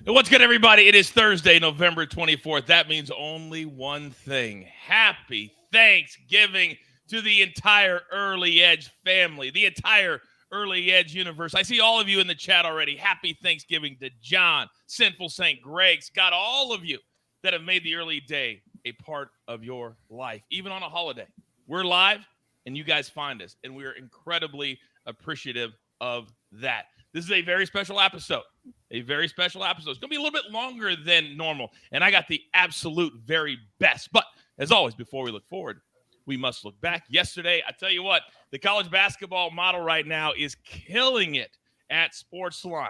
What's good, everybody? It is Thursday, November 24th. That means only one thing. Happy Thanksgiving to the entire Early Edge family, the entire Early Edge universe. I see all of you in the chat already. Happy Thanksgiving to John, Sinful St. Greg's. Got all of you that have made the early day a part of your life, even on a holiday. We're live, and you guys find us, and we are incredibly appreciative of that. This is a very special episode. A very special episode. It's going to be a little bit longer than normal, and I got the absolute very best. But as always, before we look forward, we must look back. Yesterday, I tell you what, the college basketball model right now is killing it at SportsLine.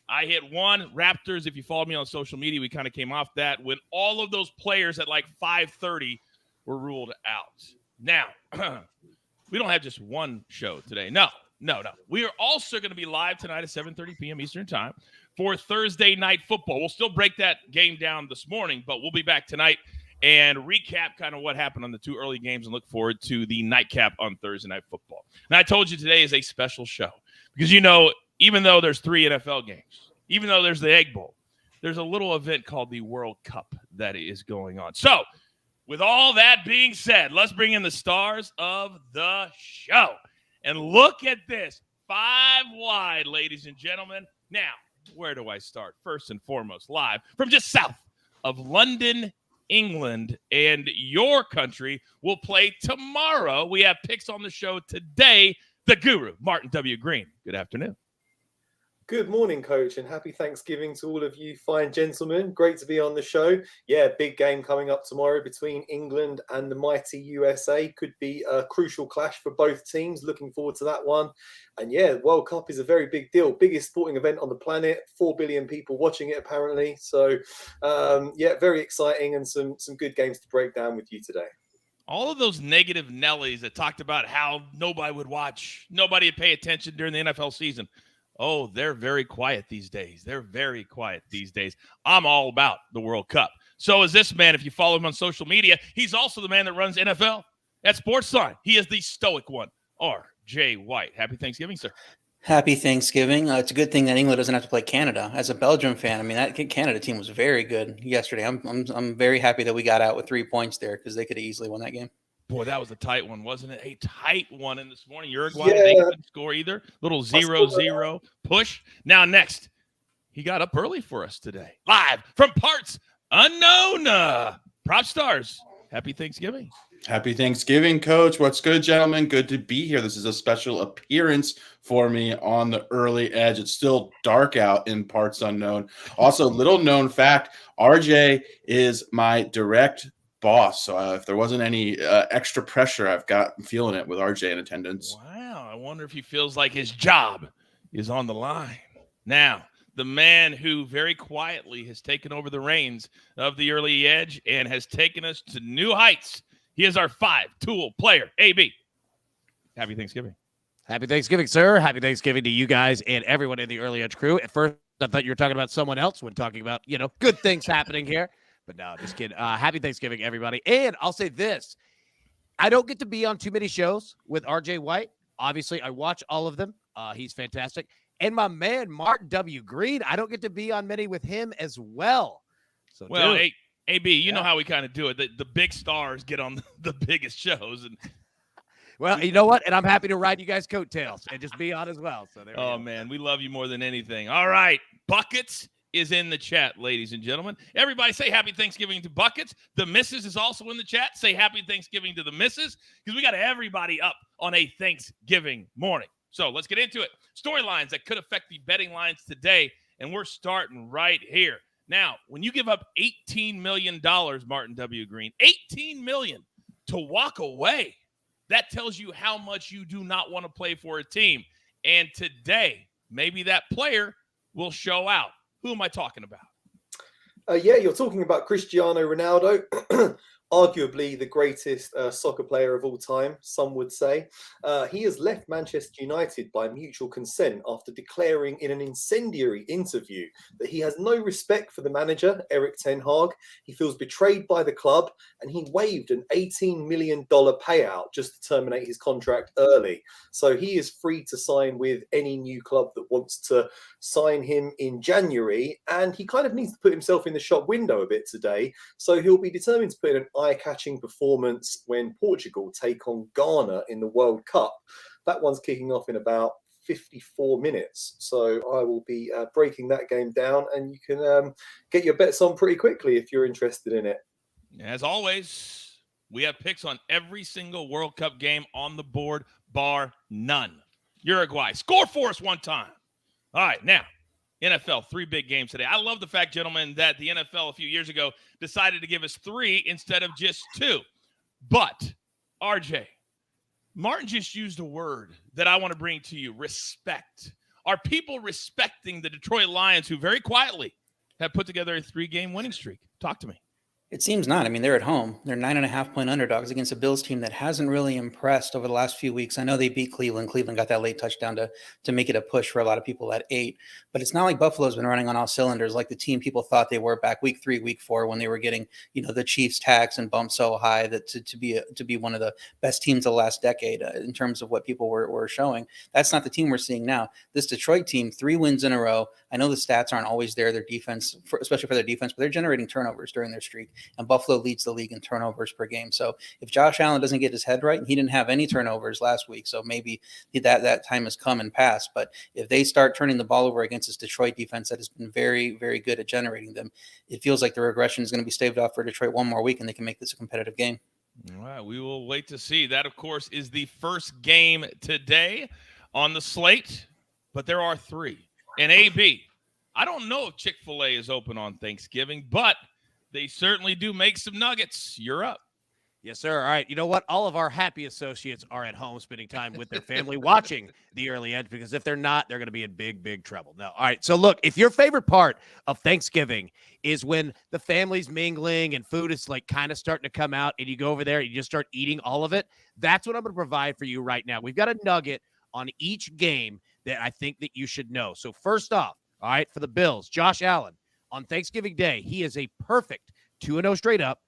I hit one. Raptors, if you followed me on social media, we kind of came off that when all of those players at like 5:30 were ruled out. Now, we don't have just one show today. No. We are also going to be live tonight at 7:30 p.m. Eastern Time for Thursday Night Football. We'll still break that game down this morning, but we'll be back tonight and recap kind of what happened on the two early games and look forward to the nightcap on Thursday Night Football. And I told you today is a special show because, you know, even though there's 3 NFL games, even though there's the Egg Bowl, there's a little event called the World Cup that is going on. So with all that being said, let's bring in the stars of the show. And look at this, 5 wide, ladies and gentlemen. Now, where do I start? First and foremost, live from just south of London, England, and your country will play tomorrow. We have picks on the show today. The guru, Martin W. Green. Good afternoon. Good morning, Coach, and happy Thanksgiving to all of you fine gentlemen. Great to be on the show. Yeah, big game coming up tomorrow between England and the mighty USA. Could be a crucial clash for both teams. Looking forward to that one. And yeah, World Cup is a very big deal. Biggest sporting event on the planet. 4 billion people watching it, apparently. So, yeah, very exciting and some good games to break down with you today. All of those negative Nellies that talked about how nobody would watch, nobody would pay attention during the NFL season. Oh, they're very quiet these days. I'm all about the World Cup. So is this man. If you follow him on social media, he's also the man that runs NFL at SportsLine. He is the stoic one, R.J. White. Happy Thanksgiving, sir. Happy Thanksgiving. It's a good thing that England doesn't have to play Canada. As a Belgium fan, I mean, that Canada team was very good yesterday. I'm very happy that we got out with 3 points there because they could have easily won that game. Boy, that was a tight one, wasn't it? A tight one in this morning. Uruguay, they couldn't score either. Little 0-0 push. Now, next, he got up early for us today. Live from parts unknown. Prop Stars. Happy Thanksgiving. Happy Thanksgiving, Coach. What's good, gentlemen? Good to be here. This is a special appearance for me on the Early Edge. It's still dark out in parts unknown. Also, little known fact, RJ is my direct boss. So if there wasn't any extra pressure, I'm feeling it with RJ in attendance. Wow. I wonder if he feels like his job is on the line. Now, the man who very quietly has taken over the reins of the Early Edge and has taken us to new heights. He is our 5-tool player, AB. Happy Thanksgiving. Happy Thanksgiving, sir. Happy Thanksgiving to you guys and everyone in the Early Edge crew. At first, I thought you were talking about someone else when talking about, good things happening here. But no, just kidding. Happy Thanksgiving, everybody. And I'll say this. I don't get to be on too many shows with RJ White. Obviously, I watch all of them. He's fantastic. And my man, Martin W. Green, I don't get to be on many with him as well. So, well, hey, AB, you know how we kind of do it. The big stars get on the biggest shows. And well, you know what? And I'm happy to ride you guys' coattails and just be on as well. So there we go. Man, we love you more than anything. All right, Buckets is in the chat, ladies and gentlemen. Everybody say happy Thanksgiving to Buckets. The missus is also in the chat. Say happy Thanksgiving to the missus because we got everybody up on a Thanksgiving morning. So let's get into it. Storylines that could affect the betting lines today, and we're starting right here. Now, when you give up $18 million, Martin W. Green, $18 million to walk away, that tells you how much you do not want to play for a team. And today, maybe that player will show out. Who am I talking about? Yeah, you're talking about Cristiano Ronaldo. arguably the greatest soccer player of all time, some would say. He has left Manchester United by mutual consent after declaring in an incendiary interview that he has no respect for the manager, Erik ten Hag. He feels betrayed by the club, and he waived an $18 million payout just to terminate his contract early. So he is free to sign with any new club that wants to sign him in January, and he kind of needs to put himself in the shop window a bit today. So he'll be determined to put in an eye-catching performance when Portugal take on Ghana in the World Cup. That one's kicking off in about 54 minutes. So I will be breaking that game down, and you can get your bets on pretty quickly if you're interested in it. As always, we have picks on every single World Cup game on the board, bar none. Uruguay, score for us one time. All right, now, NFL, 3 big games today. I love the fact, gentlemen, that the NFL a few years ago decided to give us 3 instead of just 2. But, RJ, Martin just used a word that I want to bring to you, respect. Are people respecting the Detroit Lions, who very quietly have put together a 3-game winning streak? Talk to me. It seems not. I mean, they're at home. They're 9.5-point underdogs against a Bills team that hasn't really impressed over the last few weeks. I know they beat Cleveland. Cleveland got that late touchdown to make it a push for a lot of people at 8. But it's not like Buffalo's been running on all cylinders like the team people thought they were back week 3, week 4, when they were getting, the Chiefs tax and bumped so high that to be one of the best teams of the last decade in terms of what people were showing. That's not the team we're seeing now. This Detroit team, 3 wins in a row. I know the stats aren't always there, their defense, especially for their defense, but they're generating turnovers during their streak. And Buffalo leads the league in turnovers per game. So if Josh Allen doesn't get his head right, he didn't have any turnovers last week, so maybe that time has come and passed. But if they start turning the ball over against this Detroit defense that has been very, very good at generating them, it feels like the regression is going to be staved off for Detroit one more week, and they can make this a competitive game. All right, we will wait to see. That, of course, is the first game today on the slate, but there are 3. And AB, I don't know if Chick-fil-A is open on Thanksgiving, but they certainly do make some nuggets. You're up. Yes, sir. All right. You know what? All of our happy associates are at home spending time with their family watching the early edge, because if they're not, they're going to be in big, big trouble. No. All right. So look, if your favorite part of Thanksgiving is when the family's mingling and food is like kind of starting to come out and you go over there and you just start eating all of it, that's what I'm going to provide for you right now. We've got a nugget on each game that I think that you should know. So first off, all right, for the Bills, Josh Allen, on Thanksgiving Day, he is a perfect 2-0 straight up,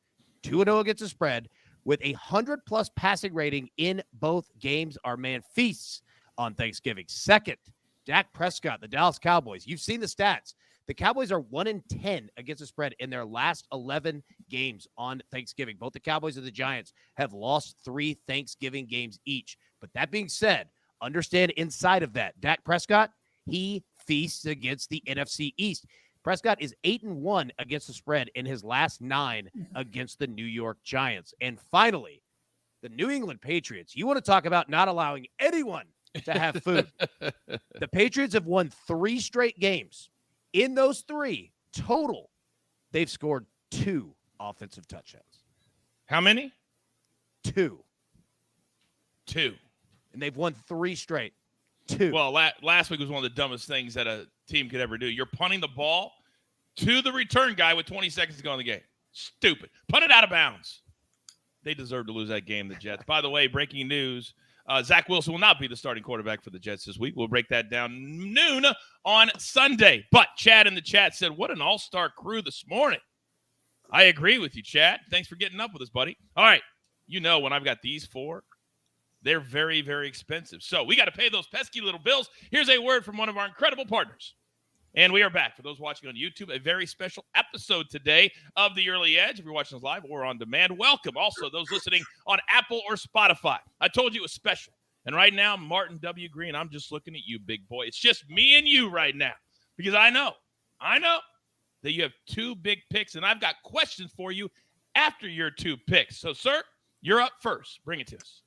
2-0 against the spread, with a 100-plus passing rating in both games. Our man feasts on Thanksgiving. Second, Dak Prescott, the Dallas Cowboys. You've seen the stats. The Cowboys are 1-10 against the spread in their last 11 games on Thanksgiving. Both the Cowboys and the Giants have lost 3 Thanksgiving games each. But that being said, understand inside of that, Dak Prescott, he feasts against the NFC East. Prescott is 8-1 against the spread in his last 9 against the New York Giants. And finally, the New England Patriots. You want to talk about not allowing anyone to have food. The Patriots have won 3 straight games. In those 3 total, they've scored 2 offensive touchdowns. How many? 2. 2. And they've won 3 straight. 2. Well, last week was one of the dumbest things that a team could ever do. You're punting the ball to the return guy with 20 seconds to go in the game. Stupid. Punt it out of bounds. They deserve to lose that game, the Jets. By the way, breaking news, Zach Wilson will not be the starting quarterback for the Jets this week. We'll break that down noon on Sunday. But Chad in the chat said, what an all-star crew this morning. I agree with you, Chad. Thanks for getting up with us, buddy. All right. You know, when I've got these 4, they're very, very expensive. So we got to pay those pesky little bills. Here's a word from one of our incredible partners. And we are back. For those watching on YouTube, a very special episode today of The Early Edge. If you're watching us live or on demand, welcome. Also, those listening on Apple or Spotify. I told you it was special. And right now, Martin W. Green, I'm just looking at you, big boy. It's just me and you right now. Because I know that you have 2 big picks, and I've got questions for you after your 2 picks. So, sir, you're up first. Bring it to us.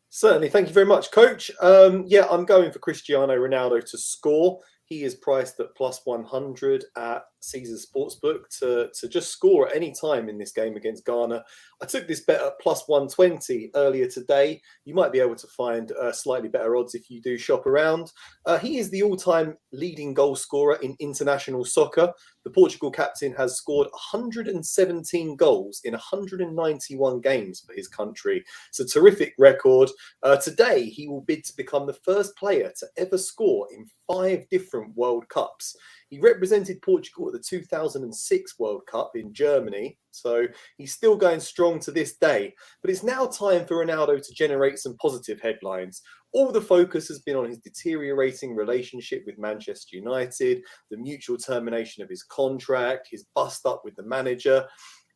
Certainly. Thank you very much, Coach. I'm going for Cristiano Ronaldo to score. He is priced at plus 100 at Caesars Sportsbook to just score at any time in this game against Ghana. I took this bet at plus 120 earlier today. You might be able to find slightly better odds if you do shop around. He is the all-time leading goal scorer in international soccer. The Portugal captain has scored 117 goals in 191 games for his country. It's a terrific record. Today, he will bid to become the first player to ever score in 5 different World Cups. He represented Portugal at the 2006 World Cup in Germany, so he's still going strong to this day. But it's now time for Ronaldo to generate some positive headlines. All the focus has been on his deteriorating relationship with Manchester United, the mutual termination of his contract, his bust up with the manager.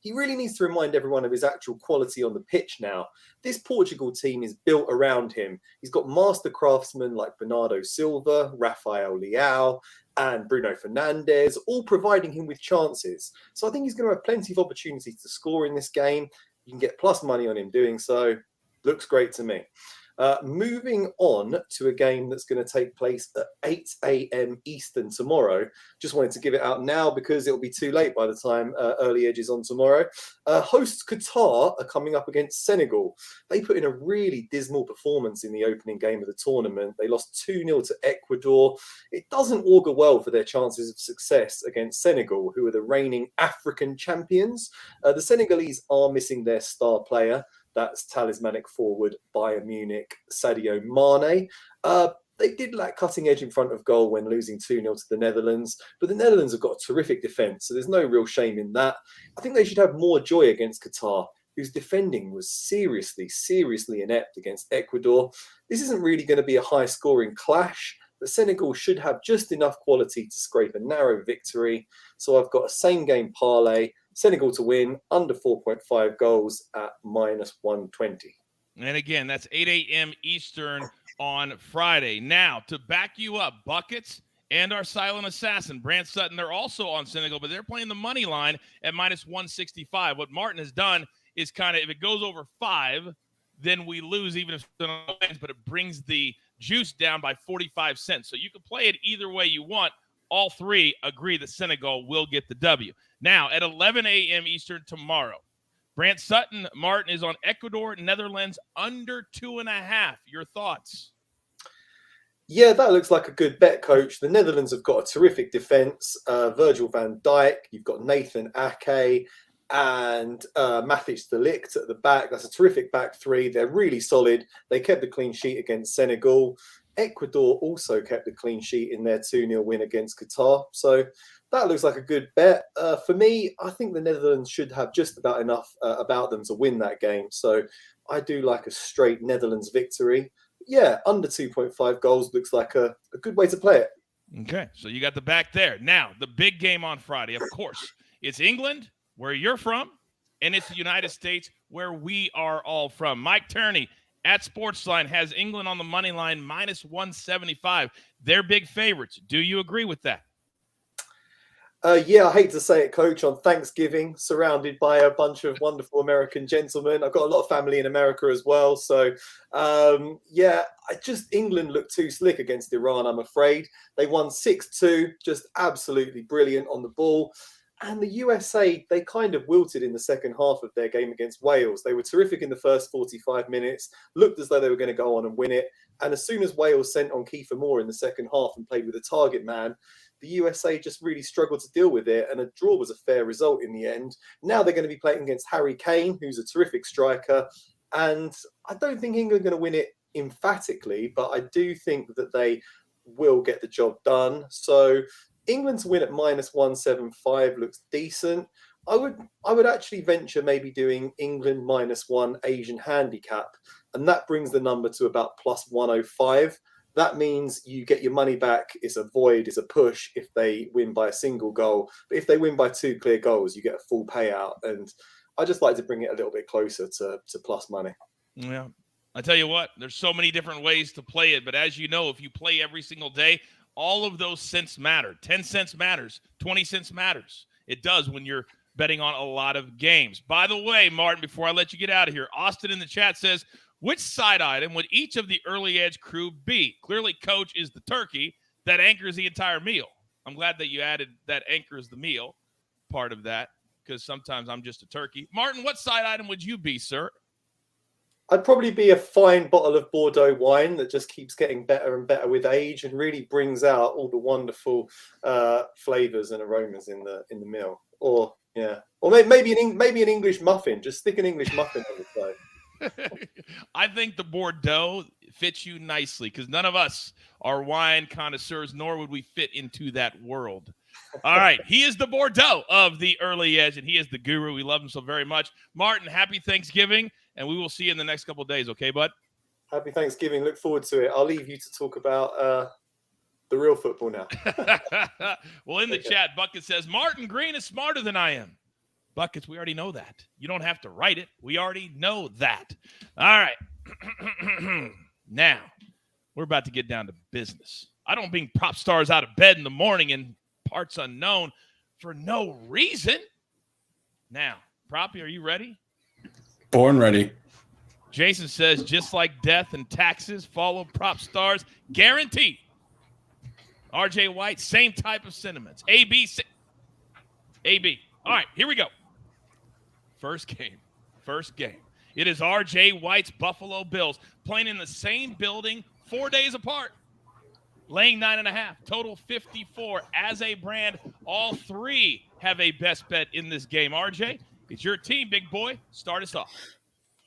He really needs to remind everyone of his actual quality on the pitch now. This Portugal team is built around him. He's got master craftsmen like Bernardo Silva, Rafael Leao, and Bruno Fernandes, all providing him with chances. So I think he's going to have plenty of opportunities to score in this game. You can get plus money on him doing so. Looks great to me. Moving on to a game that's going to take place at 8 a.m. Eastern tomorrow. Just wanted to give it out now because it'll be too late by the time Early Edge is on tomorrow. Hosts Qatar are coming up against Senegal. They put in a really dismal performance in the opening game of the tournament. They lost 2-0 to Ecuador. It doesn't augur well for their chances of success against Senegal, who are the reigning African champions. The Senegalese are missing their star player. That's talismanic forward Bayern Munich, Sadio Mane. They did lack cutting edge in front of goal when losing 2-0 to the Netherlands, but the Netherlands have got a terrific defence, so there's no real shame in that. I think they should have more joy against Qatar, whose defending was seriously inept against Ecuador. This isn't really going to be a high-scoring clash, but Senegal should have just enough quality to scrape a narrow victory. So I've got a same-game parlay, Senegal to win, under 4.5 goals at minus 120. And again, that's 8 a.m. Eastern on Friday. Now, to back you up, Buckets and our silent assassin, Brant Sutton, they're also on Senegal, but they're playing the money line at minus 165. What Martin has done is kind of, if it goes over 5, then we lose even if it wins, but it brings the juice down by 45 cents. So you can play it either way you want. All three agree that Senegal will get the W. Now, at 11 a.m. Eastern tomorrow, Brant Sutton, Martin is on Ecuador, Netherlands, under 2.5. Your thoughts? Yeah, that looks like a good bet, Coach. The Netherlands have got a terrific defence. Virgil van Dijk, you've got Nathan Ake and Matthijs de Ligt at the back. That's a terrific back three. They're really solid. They kept the clean sheet against Senegal. Ecuador also kept a clean sheet in their 2-0 win against Qatar. So that looks like a good bet. For me, I think the Netherlands should have just about enough about them to win that game. So I do like a straight Netherlands victory. Yeah, under 2.5 goals looks like a good way to play it. Okay, so you got the back there. Now, the big game on Friday, of course. It's England, where you're from, and it's the United States, where we are all from. Mike Turney at SportsLine has England on the money line, minus 175. They're big favorites. Do you agree with that? Yeah, I hate to say it, Coach, on Thanksgiving, surrounded by a bunch of wonderful American gentlemen. I've got a lot of family in America as well. So, England looked too slick against Iran, I'm afraid. They won 6-2, just absolutely brilliant on the ball. And the USA, they kind of wilted in the second half of their game against Wales. They were terrific in the first 45 minutes, looked as though they were going to go on and win it. And as soon as Wales sent on Kiefer Moore in the second half and played with a target man, the USA just really struggled to deal with it, and a draw was a fair result in the end. Now they're going to be playing against Harry Kane, who's a terrific striker, and I don't think England are going to win it emphatically, but I do think that they will get the job done. So England to win at minus 175 looks decent. I would actually venture maybe doing England -1 Asian handicap, and that brings the number to about plus 105. That means you get your money back. It's a void, it's a push if they win by a single goal. But if they win by 2 clear goals, you get a full payout. And I just like to bring it a little bit closer to plus money. Yeah. I tell you what, there's so many different ways to play it. But as you know, if you play every single day, all of those cents matter. 10 cents matters. 20 cents matters. It does when you're betting on a lot of games. By the way, Martin, before I let you get out of here, Austin in the chat says, which side item would each of the Early Edge crew be? Clearly, Coach is the turkey that anchors the entire meal. I'm glad that you added that anchors the meal part of that. because sometimes I'm just a turkey. Martin, what side item would you be, sir? I'd probably be a fine bottle of Bordeaux wine that just keeps getting better and better with age and really brings out all the wonderful flavors and aromas in the meal. Or maybe an English muffin. Just stick an English muffin on the side. I think the Bordeaux fits you nicely because none of us are wine connoisseurs, nor would we fit into that world. All right. He is the Bordeaux of the early edge, and he is the guru. We love him so very much. Martin, happy Thanksgiving, and we will see you in the next couple of days. Okay, bud? Happy Thanksgiving. Look forward to it. I'll leave you to talk about the real football now. Well, in the chat, Bucket says, Martin Green is smarter than I am. Buckets, we already know that. You don't have to write it. We already know that. All right. Now, we're about to get down to business. I don't bring prop stars out of bed in the morning in parts unknown for no reason. Now, Proppy, are you ready? Born ready. Jason says, just like death and taxes, follow prop stars, guaranteed. RJ White, same type of sentiments. AB. All right, here we go. First game. It is RJ White's Buffalo Bills playing in the same building 4 days apart. Laying 9.5, total 54 as a brand. All three have a best bet in this game. RJ, it's your team, big boy. Start us off.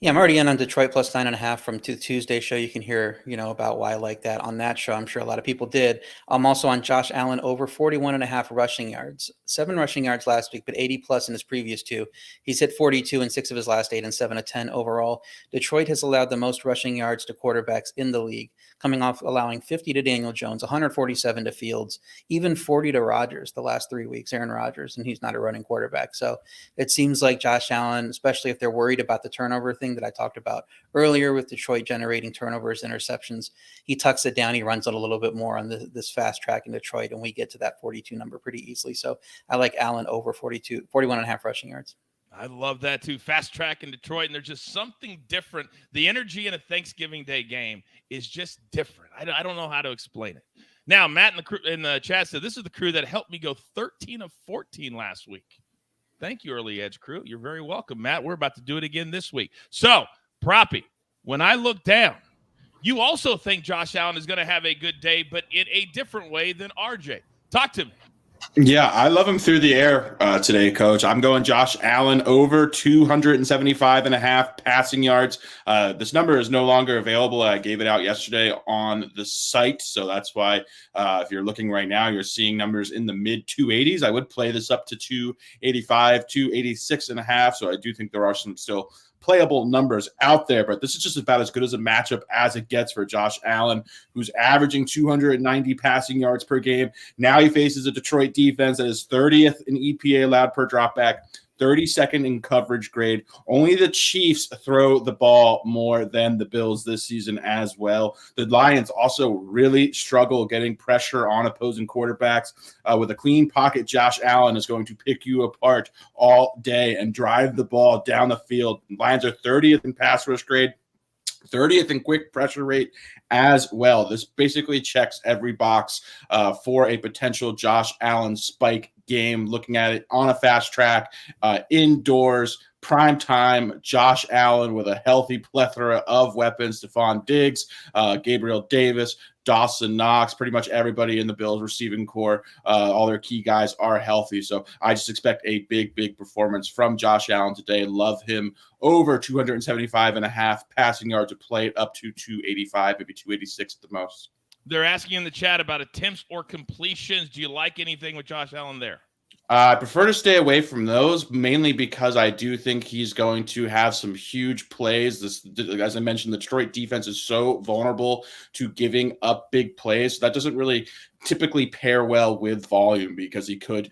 Yeah, I'm already in on Detroit plus 9.5 from Tuesday show. You can hear, about why I like that on that show. I'm sure a lot of people did. I'm also on Josh Allen over 41.5 rushing yards. 7 rushing yards last week, but 80 plus in his previous 2. He's hit 42 in 6 of his last 8 and 7 of 10 overall. Detroit has allowed the most rushing yards to quarterbacks in the league, coming off allowing 50 to Daniel Jones, 147 to Fields, even 40 to Rodgers the last 3 weeks, Aaron Rodgers, and he's not a running quarterback. So it seems like Josh Allen, especially if they're worried about the turnover thing that I talked about earlier with Detroit generating turnovers, interceptions, he tucks it down. He runs it a little bit more on this fast track in Detroit, and we get to that 42 number pretty easily. So I like Allen over 41.5 rushing yards. I love that too. Fast track in Detroit, and there's just something different. The energy in a Thanksgiving Day game is just different. I don't know how to explain it. Now, Matt in the chat said, this is the crew that helped me go 13 of 14 last week. Thank you, Early Edge crew. You're very welcome, Matt. We're about to do it again this week. So, Proppy, when I look down, you also think Josh Allen is going to have a good day, but in a different way than RJ. Talk to me. Yeah, I love him through the air today, Coach. I'm going Josh Allen over 275.5 passing yards. This number is no longer available. I gave it out yesterday on the site, so that's why if you're looking right now, you're seeing numbers in the mid 280s. I would play this up to 285, 286.5, so I do think there are some still playable numbers out there, but this is just about as good as a matchup as it gets for Josh Allen, who's averaging 290 passing yards per game. Now he faces a Detroit defense that is 30th in EPA allowed per dropback, 32nd in coverage grade. Only the Chiefs throw the ball more than the Bills this season as well. The Lions also really struggle getting pressure on opposing quarterbacks. With a clean pocket, Josh Allen is going to pick you apart all day and drive the ball down the field. Lions are 30th in pass rush grade, 30th in quick pressure rate as well. This basically checks every box for a potential Josh Allen spike game. Looking at it on a fast track, indoors, prime time, Josh Allen with a healthy plethora of weapons. Stephon Diggs, Gabriel Davis, Dawson Knox, pretty much everybody in the Bills receiving core. All their key guys are healthy. So I just expect a big performance from Josh Allen today. Love him over 275.5 passing yards a play, up to 285, maybe 286 at the most. They're asking in the chat about attempts or completions. Do you like anything with Josh Allen there? I prefer to stay away from those, mainly because I do think he's going to have some huge plays. As I mentioned, the Detroit defense is so vulnerable to giving up big plays. So that doesn't really typically pair well with volume, because he could,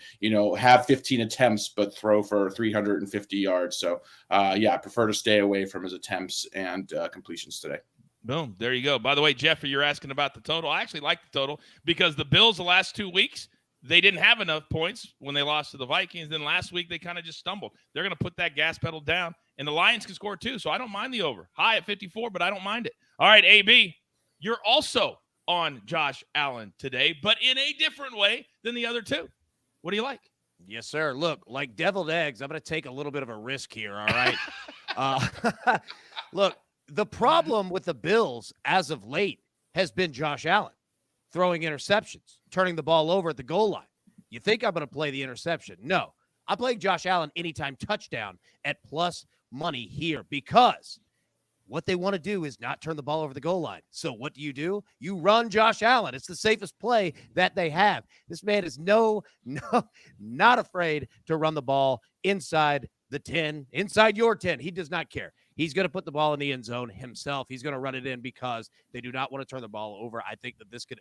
have 15 attempts but throw for 350 yards. So, I prefer to stay away from his attempts and completions today. Boom. There you go. By the way, Jeffrey, you're asking about the total. I actually like the total because the Bills the last 2 weeks, they didn't have enough points when they lost to the Vikings. Then last week, they kind of just stumbled. They're going to put that gas pedal down, and the Lions can score too. So I don't mind the over. High at 54, but I don't mind it. All right, AB, you're also on Josh Allen today, but in a different way than the other two. What do you like? Yes, sir. Look, like deviled eggs, I'm going to take a little bit of a risk here, all right? Look, the problem with the Bills as of late has been Josh Allen throwing interceptions, turning the ball over at the goal line. You think I'm going to play the interception? No. I'm playing Josh Allen anytime touchdown at plus money here because what they want to do is not turn the ball over the goal line. So what do? You run Josh Allen. It's the safest play that they have. This man is not afraid to run the ball inside the 10, inside your 10. He does not care. He's going to put the ball in the end zone himself. He's going to run it in because they do not want to turn the ball over. I think that this could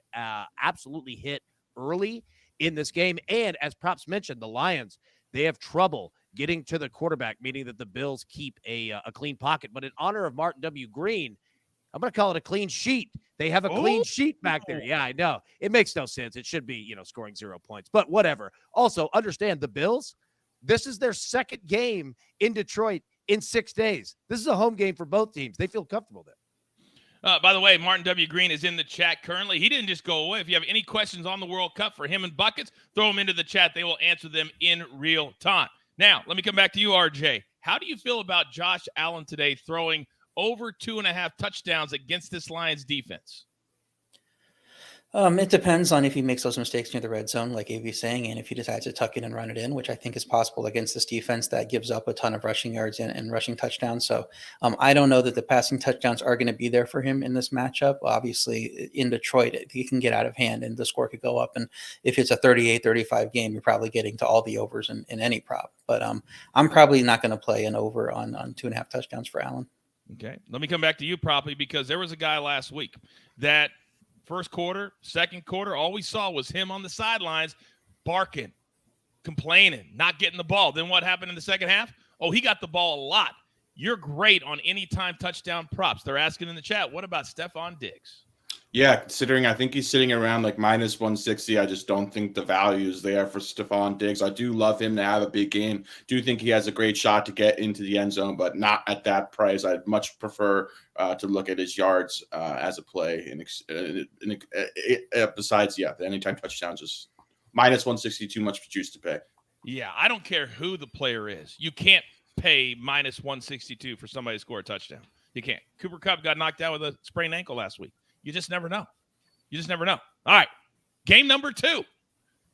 absolutely hit early in this game. And as Props mentioned, the Lions, they have trouble getting to the quarterback, meaning that the Bills keep a clean pocket. But in honor of Martin W. Green, I'm going to call it a clean sheet. They have a clean sheet back there. Yeah, I know. It makes no sense. It should be, scoring 0 points, but whatever. Also, understand the Bills, this is their second game in Detroit in 6 days. This is a home game for both teams. They feel comfortable there. By the way, Martin W. Green is in the chat currently. He didn't just go away. If you have any questions on the World Cup for him and Buckets, throw them into the chat. They will answer them in real time. Now, let me come back to you, RJ. How do you feel about Josh Allen today throwing over 2.5 touchdowns against this Lions defense? It depends on if he makes those mistakes near the red zone, like AV's saying, and if he decides to tuck in and run it in, which I think is possible against this defense that gives up a ton of rushing yards and rushing touchdowns. So I don't know that the passing touchdowns are going to be there for him in this matchup. Obviously, in Detroit, he can get out of hand and the score could go up. And if it's a 38-35 game, you're probably getting to all the overs in any prop. But I'm probably not going to play an over on 2.5 touchdowns for Allen. Okay. Let me come back to you, Proppy, because there was a guy last week that first quarter, second quarter, all we saw was him on the sidelines barking, complaining, not getting the ball. Then what happened in the second half? Oh, he got the ball a lot. You're great on anytime touchdown props. They're asking in the chat, what about Stephon Diggs? Yeah, considering I think he's sitting around like minus 160. I just don't think the value is there for Stephon Diggs. I do love him to have a big game. Do think he has a great shot to get into the end zone, but not at that price. I'd much prefer to look at his yards as a play. Besides, the anytime touchdowns is minus 160, too much juice to pay. Yeah, I don't care who the player is. You can't pay minus 162 for somebody to score a touchdown. You can't. Cooper Kupp got knocked out with a sprained ankle last week. You just never know. All right, game number 2.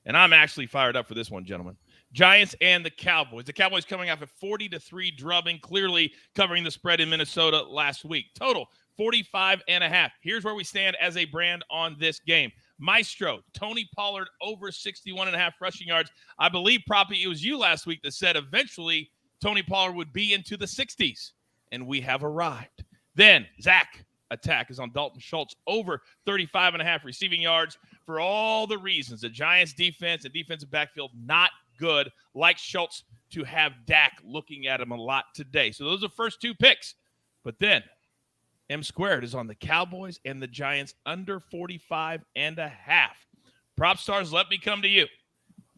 And I'm actually fired up for this one, gentlemen. Giants and the Cowboys. The Cowboys coming off a 40-3 drubbing, clearly covering the spread in Minnesota last week. Total 45.5. Here's where we stand as a brand on this game. Maestro, Tony Pollard over 61.5 rushing yards. I believe, Proppy, it was you last week that said eventually Tony Pollard would be into the 60s, and we have arrived. Then Zach attack is on Dalton Schultz over 35.5 receiving yards for all the reasons. The Giants defense and defensive backfield not good, like Schultz to have Dak looking at him a lot today. So those are the first 2 picks. But then M squared is on the Cowboys and the Giants under 45.5. Prop stars, let me come to you.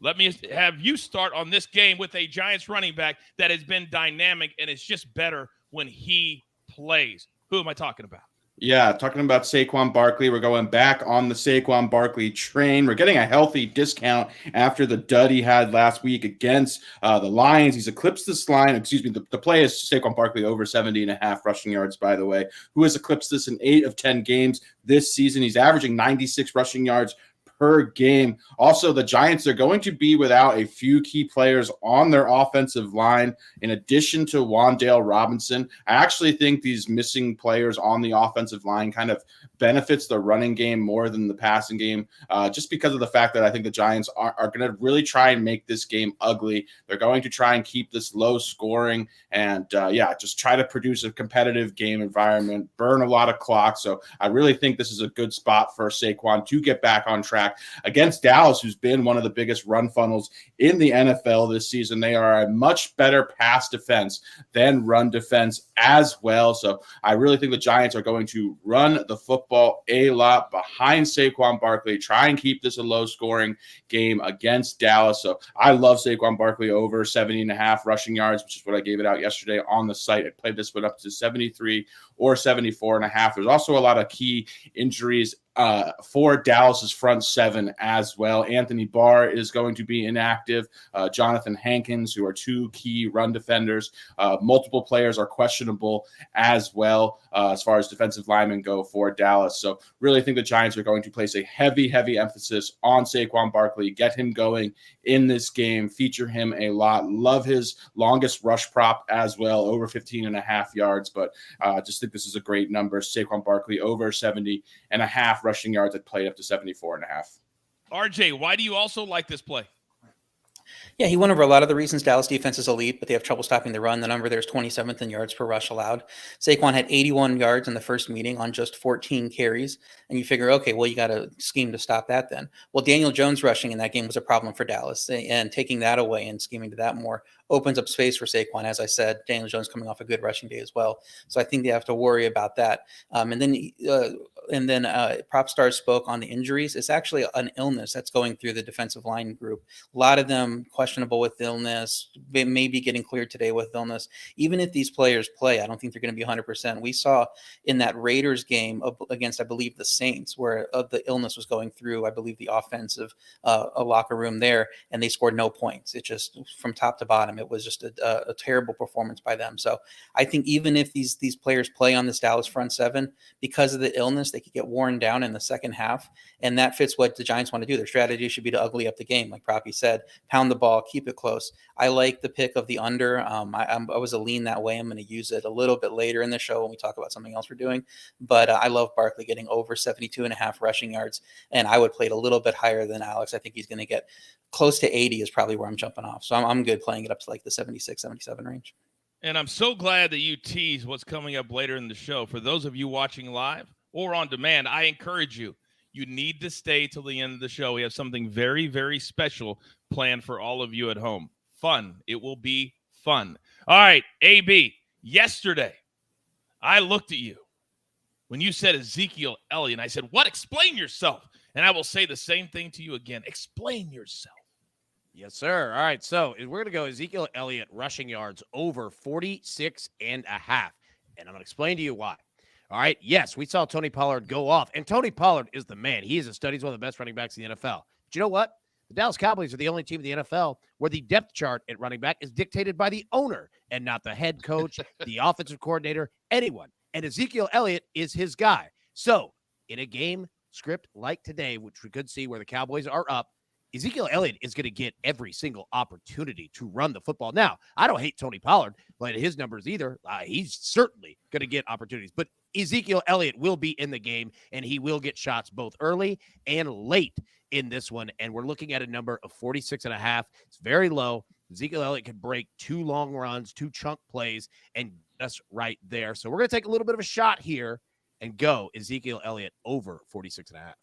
Let me have you start on this game with a Giants running back that has been dynamic and is just better when he plays. Who am I talking about? Yeah, talking about Saquon Barkley. We're going back on the Saquon Barkley train. We're getting a healthy discount after the dud he had last week against the Lions. He's eclipsed this line. The play is Saquon Barkley over 70.5 rushing yards, by the way, who has eclipsed this in 8 of 10 games this season. He's averaging 96 rushing yards per game. Also, the Giants are going to be without a few key players on their offensive line, in addition to Wan'Dale Robinson. I actually think these missing players on the offensive line kind of benefits the running game more than the passing game, just because of the fact that I think the Giants are going to really try and make this game ugly. They're going to try and keep this low scoring and, just try to produce a competitive game environment, burn a lot of clock. So I really think this is a good spot for Saquon to get back on track against Dallas, who's been one of the biggest run funnels in the NFL this season. They are a much better pass defense than run defense as well. So I really think the Giants are going to run the football a lot behind Saquon Barkley, try and keep this a low-scoring game against Dallas. So I love Saquon Barkley over 70.5 rushing yards, which is what I gave it out yesterday on the site. I played this one up to 73 or 74.5. There's also a lot of key injuries for Dallas's front seven as well. Anthony Barr is going to be inactive. Jonathan Hankins, who are two key run defenders. Multiple players are questionable as well as far as defensive linemen go for Dallas. So really think the Giants are going to place a heavy emphasis on Saquon Barkley, get him going in this game, feature him a lot. Love his longest rush prop as well, over 15.5 yards, but just think this is a great number. Saquon Barkley over 70.5 rushing yards. At played up to 74.5. RJ, why do you also like this play? Yeah, he went over a lot of the reasons Dallas defense is elite, but they have trouble stopping the run. The number there's 27th in yards per rush allowed. Saquon had 81 yards in the first meeting on just 14 carries. And you figure, okay, well, you got to scheme to stop that then. Well, Daniel Jones rushing in that game was a problem for Dallas. And taking that away and scheming to that more opens up space for Saquon. As I said, Daniel Jones coming off a good rushing day as well. So I think they have to worry about that. And then Prop Stars spoke on the injuries. It's actually an illness that's going through the defensive line group. A lot of them questionable with illness. They may be getting cleared today with illness. Even if these players play, I don't think they're going to be 100%. We saw in that Raiders game against, I believe, the Saints, where the illness was going through, I believe, the offensive locker room there, and they scored no points. It just, from top to bottom, it was just a terrible performance by them. So I think even if these players play on this Dallas front seven, because of the illness, they could get worn down in the second half. And that fits what the Giants want to do. Their strategy should be to ugly up the game. Like Proppy said, pound the ball, keep it close. I like the pick of the under. I was a lean that way. I'm going to use it a little bit later in the show when we talk about something else we're doing. But I love Barkley getting over 72.5 rushing yards. And I would play it a little bit higher than Alex. I think he's going to get close to 80 is probably where I'm jumping off. So I'm good playing it up to like the 76, 77 range. And I'm so glad that you tease what's coming up later in the show. For those of you watching live or on demand, I encourage you. You need to stay till the end of the show. We have something very, very special planned for all of you at home. Fun. It will be fun. All right, AB, yesterday I looked at you when you said Ezekiel Elliott. I said, what? Explain yourself. And I will say the same thing to you again. Explain yourself. Yes, sir. All right, so we're going to go Ezekiel Elliott rushing yards over 46.5. And I'm going to explain to you why. All right, yes, we saw Tony Pollard go off, and Tony Pollard is the man. He is a stud. He's one of the best running backs in the NFL. But you know what? The Dallas Cowboys are the only team in the NFL where the depth chart at running back is dictated by the owner and not the head coach, the offensive coordinator, anyone. And Ezekiel Elliott is his guy. So in a game script like today, which we could see where the Cowboys are up, Ezekiel Elliott is going to get every single opportunity to run the football. Now, I don't hate Tony Pollard, but his numbers either. He's certainly going to get opportunities. But Ezekiel Elliott will be in the game, and he will get shots both early and late in this one. And we're looking at a number of 46.5. It's very low. Ezekiel Elliott can break 2 long runs, 2 chunk plays, and that's right there. So we're going to take a little bit of a shot here and go Ezekiel Elliott over 46.5.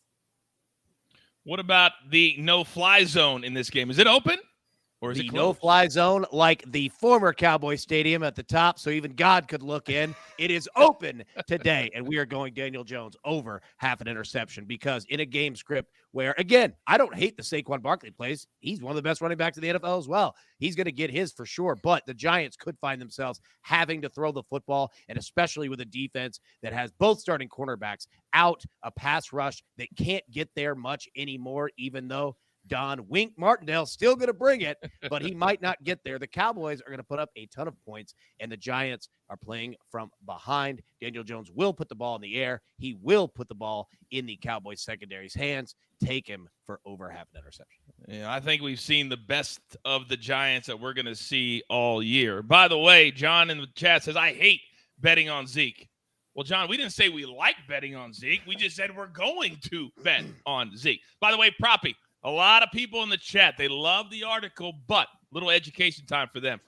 What about the no-fly zone in this game? Is it open or is it closed? No-fly zone, like the former Cowboy Stadium at the top, so even God could look in. It is open today, and we are going Daniel Jones over half an interception because in a game script where, again, I don't hate the Saquon Barkley plays. He's one of the best running backs in the NFL as well. He's going to get his for sure, but the Giants could find themselves having to throw the football, and especially with a defense that has both starting cornerbacks out, a pass rush that can't get there much anymore, even though Don Wink Martindale's still going to bring it, but he might not get there. The Cowboys are going to put up a ton of points, and the Giants are playing from behind. Daniel Jones will put the ball in the air. He will put the ball in the Cowboys secondary's hands. Take him for over half an interception. Yeah, I think we've seen the best of the Giants that we're going to see all year. By the way, John in the chat says, I hate betting on Zeke. Well, John, we didn't say we like betting on Zeke. We just said we're going to bet on Zeke. By the way, Proppy, a lot of people in the chat, they love the article, but little education time for them.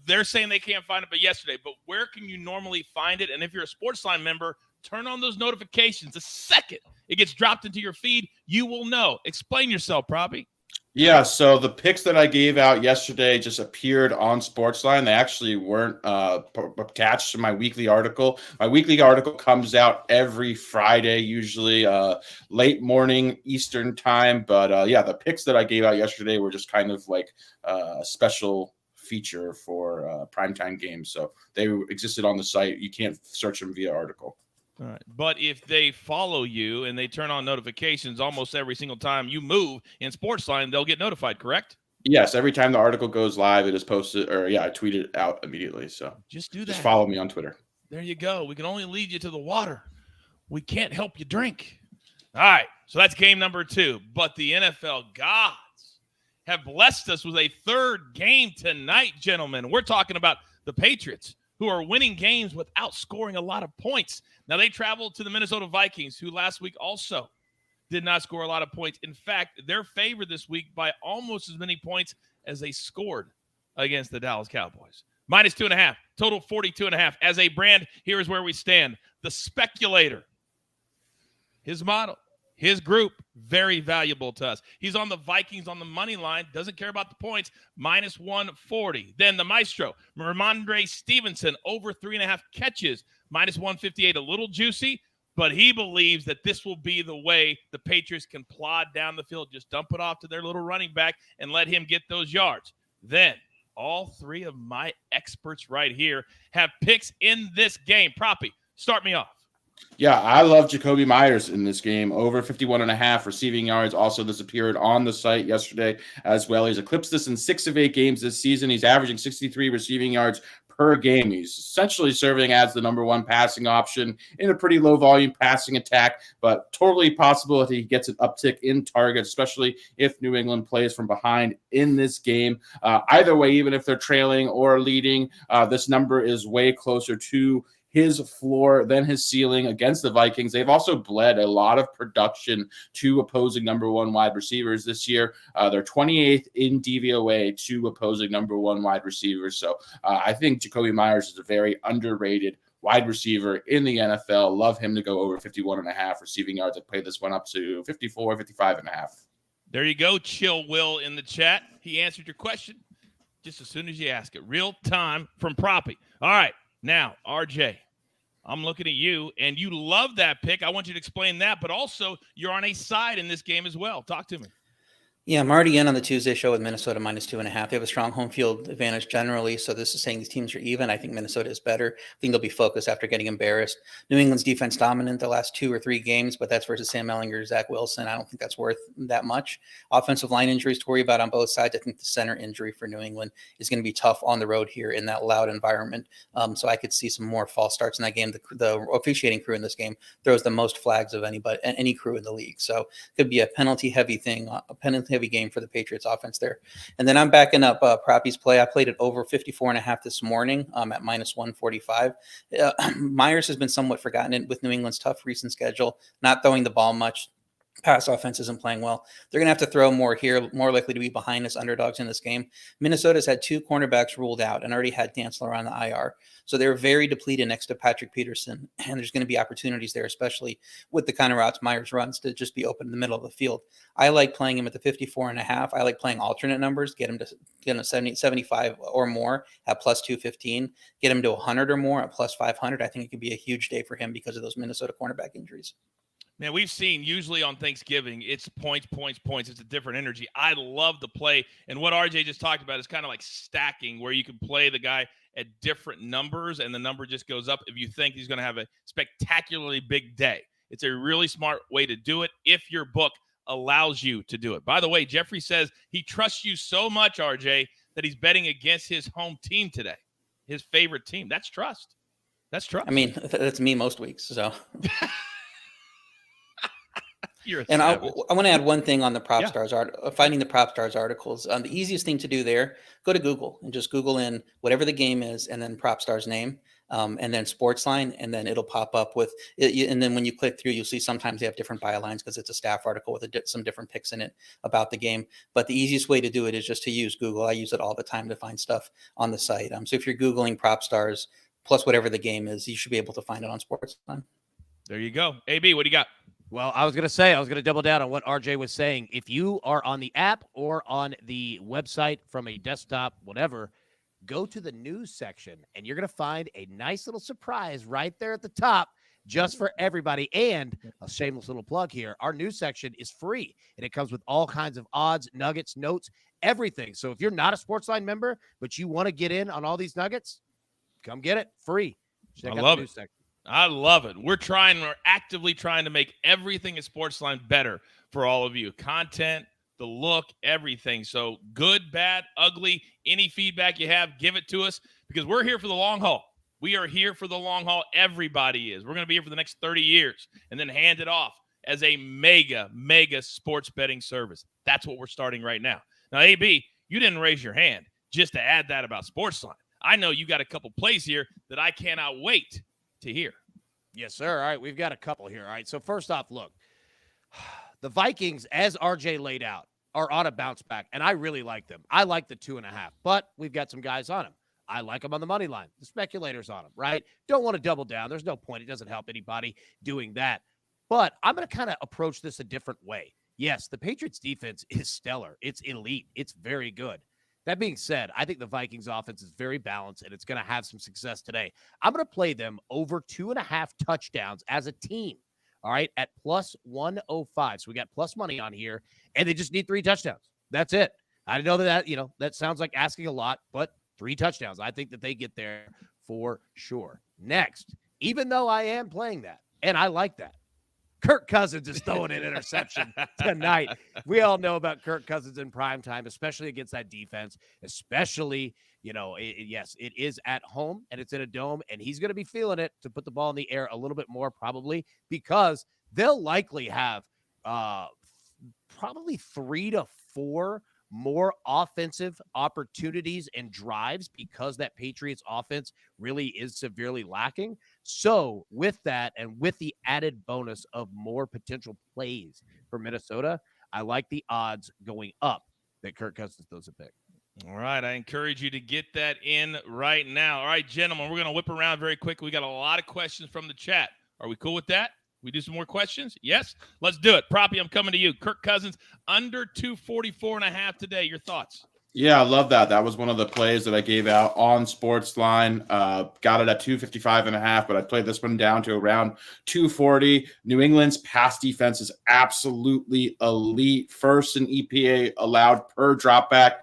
They're saying they can't find it but yesterday, but where can you normally find it? And if you're a SportsLine member, turn on those notifications. The second it gets dropped into your feed, you will know. Explain yourself, Proppy. Yeah, so the picks that I gave out yesterday just appeared on SportsLine. They actually weren't attached to my weekly article. My weekly article comes out every Friday, usually late morning Eastern time. But yeah, the picks that I gave out yesterday were just kind of like a special feature for primetime games. So they existed on the site. You can't search them via article. All right. But if they follow you and they turn on notifications almost every single time you move in SportsLine, they'll get notified, correct? Yes, every time the article goes live, it is posted, or I tweet it out immediately. So just do that. Just follow me on Twitter. There you go. We can only lead you to the water. We can't help you drink. All right. So that's game number 2. But the NFL gods have blessed us with a third game tonight, gentlemen. We're talking about the Patriots, who are winning games without scoring a lot of points. Now, they traveled to the Minnesota Vikings, who last week also did not score a lot of points. In fact, they're favored this week by almost as many points as they scored against the Dallas Cowboys. Minus 2.5, total 42.5. As a brand, here is where we stand. The speculator, his model, his group, very valuable to us. He's on the Vikings on the money line, doesn't care about the points, minus 140. Then the maestro, Ramondre Stevenson, over 3.5 catches, minus 158, a little juicy, but he believes that this will be the way the Patriots can plod down the field, just dump it off to their little running back and let him get those yards. Then all 3 of my experts right here have picks in this game. Proppy, start me off. Yeah, I love Jacoby Myers in this game. Over 51.5 receiving yards. Also, this appeared on the site yesterday as well. He's eclipsed this in 6 of 8 games this season. He's averaging 63 receiving yards per game. He's essentially serving as the number 1 passing option in a pretty low volume passing attack, but totally possible that he gets an uptick in targets, especially if New England plays from behind in this game. Either way, even if they're trailing or leading, this number is way closer to his floor than his ceiling against the Vikings. They've also bled a lot of production to opposing number 1 wide receivers this year. They're 28th in DVOA to opposing number 1 wide receivers. So I think Jacoby Myers is a very underrated wide receiver in the NFL. Love him to go over 51.5 receiving yards. I played this one up to 54, 55.5. There you go, Chill Will in the chat. He answered your question just as soon as you ask it. Real time from Proppy. All right, now, RJ. I'm looking at you, and you love that pick. I want you to explain that, but also you're on a side in this game as well. Talk to me. Yeah, I'm already in on the Tuesday show with Minnesota minus 2.5. They have a strong home field advantage generally, so this is saying these teams are even. I think Minnesota is better. I think they'll be focused after getting embarrassed. New England's defense dominant the last 2 or 3 games, but that's versus Sam Ehlinger, Zach Wilson. I don't think that's worth that much. Offensive line injuries to worry about on both sides. I think the center injury for New England is going to be tough on the road here in that loud environment. So I could see some more false starts in that game. The officiating crew in this game throws the most flags of any crew in the league. So it could be a penalty-heavy game for the Patriots offense there. And then I'm backing up Proppy's play. I played it over 54.5 this morning at minus 145. Myers has been somewhat forgotten with New England's tough recent schedule, not throwing the ball much. Pass offense isn't playing well. They're going to have to throw more here, more likely to be behind us underdogs in this game. Minnesota's had 2 cornerbacks ruled out and already had Dantzler on the IR. So they're very depleted next to Patrick Peterson. And there's going to be opportunities there, especially with the kind of routes Myers runs to just be open in the middle of the field. I like playing him at the 54.5. I like playing alternate numbers, get him to 75 or more at plus 215, get him to 100 or more at plus 500. I think it could be a huge day for him because of those Minnesota cornerback injuries. Man, we've seen usually on Thanksgiving, it's points. It's a different energy. I love the play. And what RJ just talked about is kind of like stacking, where you can play the guy at different numbers and the number just goes up if you think he's going to have a spectacularly big day. It's a really smart way to do it if your book allows you to do it. By the way, Jeffrey says he trusts you so much, RJ, that he's betting against his home team today, his favorite team. That's trust. That's trust. I mean, that's me most weeks, so... And I want to add one thing on the Prop Stars finding the Prop Stars articles. The easiest thing to do there, go to Google and just Google in whatever the game is and then Prop Stars name and then SportsLine, and then it'll pop up with it. And then when you click through, you'll see sometimes they have different bylines because it's a staff article with some different picks in it about the game. But the easiest way to do it is just to use Google. I use it all the time to find stuff on the site. So if you're Googling Prop Stars plus whatever the game is, you should be able to find it on SportsLine. There you go. AB, what do you got? Well, I was going to double down on what RJ was saying. If you are on the app or on the website from a desktop, whatever, go to the news section and you're going to find a nice little surprise right there at the top just for everybody. And a shameless little plug here, our news section is free and it comes with all kinds of odds, nuggets, notes, everything. So if you're not a SportsLine member, but you want to get in on all these nuggets, come get it free. Check out the news section. I love it. We're actively trying to make everything at SportsLine better for all of you. Content, the look, everything. So good, bad, ugly, any feedback you have, give it to us because we're here for the long haul. We are here for the long haul. Everybody is. We're going to be here for the next 30 years and then hand it off as a mega, mega sports betting service. That's what we're starting right now. Now, AB, you didn't raise your hand just to add that about SportsLine. I know you got a couple plays here that I cannot wait to hear. Yes, sir. All right, we've got a couple here. All right, so first off, look, the Vikings, as RJ laid out, are on a bounce back, and I really like them. I like the 2.5, but we've got some guys on them. I like them on the money line. The speculators on them, right? Don't want to double down. There's no point. It doesn't help anybody doing that. But I'm going to kind of approach this a different way. Yes, the Patriots defense is stellar. It's elite. It's very good. That being said, I think the Vikings offense is very balanced, and it's going to have some success today. I'm going to play them over 2.5 touchdowns as a team, all right, at plus 105. So we got plus money on here, and they just need 3 touchdowns. That's it. I know that, that sounds like asking a lot, but 3 touchdowns. I think that they get there for sure. Next, even though I am playing that, and I like that, Kirk Cousins is throwing an interception tonight. We all know about Kirk Cousins in primetime, especially against that defense, especially, yes, it is at home and it's in a dome, and he's going to be feeling it to put the ball in the air a little bit more probably because they'll likely have probably 3 to 4 more offensive opportunities and drives because that Patriots offense really is severely lacking. So with that and with the added bonus of more potential plays for Minnesota, I like the odds going up that Kirk Cousins throws a pick. All right. I encourage you to get that in right now. All right, gentlemen, we're going to whip around very quickly. We got a lot of questions from the chat. Are we cool with that? We do some more questions? Yes? Let's do it. Proppy, I'm coming to you. Kirk Cousins, under 244.5 today. Your thoughts? Yeah, I love that. That was one of the plays that I gave out on SportsLine. Got it at 255.5, but I played this one down to around 240. New England's pass defense is absolutely elite. First in EPA allowed per dropback.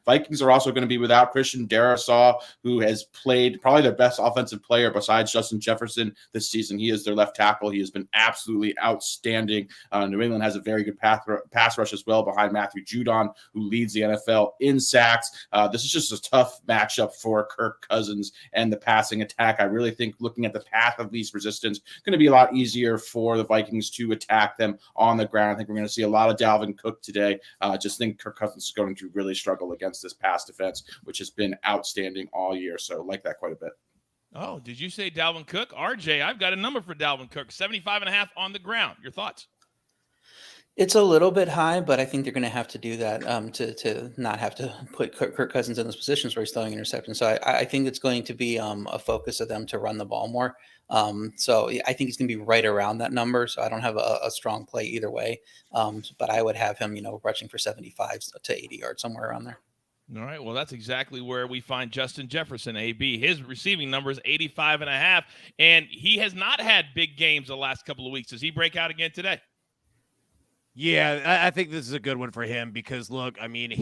Vikings are also going to be without Christian Darrisaw, who has played probably their best offensive player besides Justin Jefferson this season. He is their left tackle. He has been absolutely outstanding. New England has a very good pass rush as well behind Matthew Judon, who leads the NFL in sacks. This is just a tough matchup for Kirk Cousins and the passing attack. I really think looking at the path of least resistance, going to be a lot easier for the Vikings to attack them on the ground. I think we're going to see a lot of Dalvin Cook today. Just think Kirk Cousins is going to really struggle against this pass defense, which has been outstanding all year. So like that quite a bit. Oh, did you say Dalvin Cook? RJ, I've got a number for Dalvin Cook, 75.5 on the ground. Your thoughts? It's a little bit high, but I think they're going to have to do that to not have to put Kirk Cousins in those positions where he's throwing interceptions. So I think it's going to be a focus of them to run the ball more. So I think he's going to be right around that number. So I don't have a strong play either way. But I would have him, rushing for 75 to 80 yards, somewhere around there. All right, well, that's exactly where we find Justin Jefferson, AB. His receiving number is 85.5, and he has not had big games the last couple of weeks. Does he break out again today? Yeah, I think this is a good one for him because, look, I mean,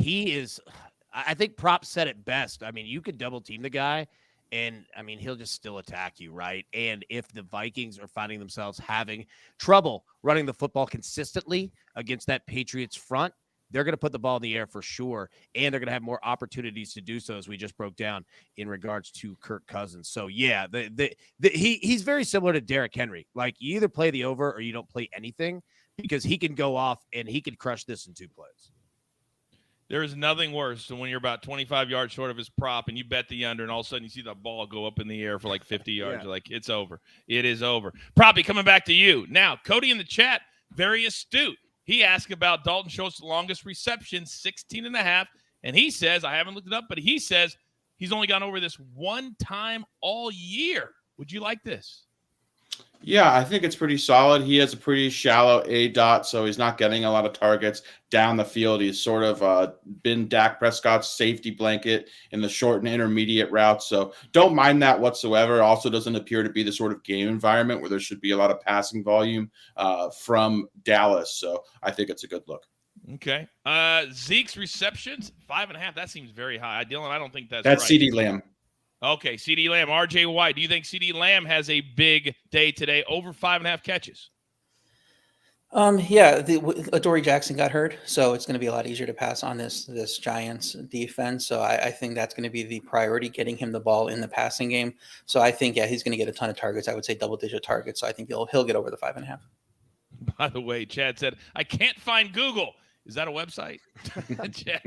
I think Prop said it best. I mean, you could double team the guy, and, I mean, he'll just still attack you, right? And if the Vikings are finding themselves having trouble running the football consistently against that Patriots front, they're going to put the ball in the air for sure, and they're going to have more opportunities to do so, as we just broke down in regards to Kirk Cousins. So, yeah, he's very similar to Derrick Henry. Like, you either play the over or you don't play anything because he can go off and he can crush this in 2 plays. There is nothing worse than when you're about 25 yards short of his prop and you bet the under, and all of a sudden you see the ball go up in the air for like 50 yards. You're like, it's over. It is over. Proppy, coming back to you. Now, Cody in the chat, very astute. He asked about Dalton Schultz's longest reception, 16.5. And he says, I haven't looked it up, but he says he's only gone over this one time all year. Would you like this? Yeah, I think it's pretty solid. He has a pretty shallow A dot, so he's not getting a lot of targets down the field. He's sort of been Dak Prescott's safety blanket in the short and intermediate routes, so don't mind that whatsoever. Also doesn't appear to be the sort of game environment where there should be a lot of passing volume from Dallas, so I think it's a good look. Okay. Zeke's receptions, 5.5. That seems very high. Dylan, I don't think that's right. right. CeeDee Lamb. Okay, CD Lamb, RJ White. Do you think CD Lamb has a big day today, over 5.5 catches? Yeah, Adoree Jackson got hurt, so it's going to be a lot easier to pass on this Giants defense. So I think that's going to be the priority, getting him the ball in the passing game. So I think, yeah, he's going to get a ton of targets. I would say double-digit targets. So I think he'll get over the 5.5. By the way, Chad said, I can't find Google. Is that a website? Chad,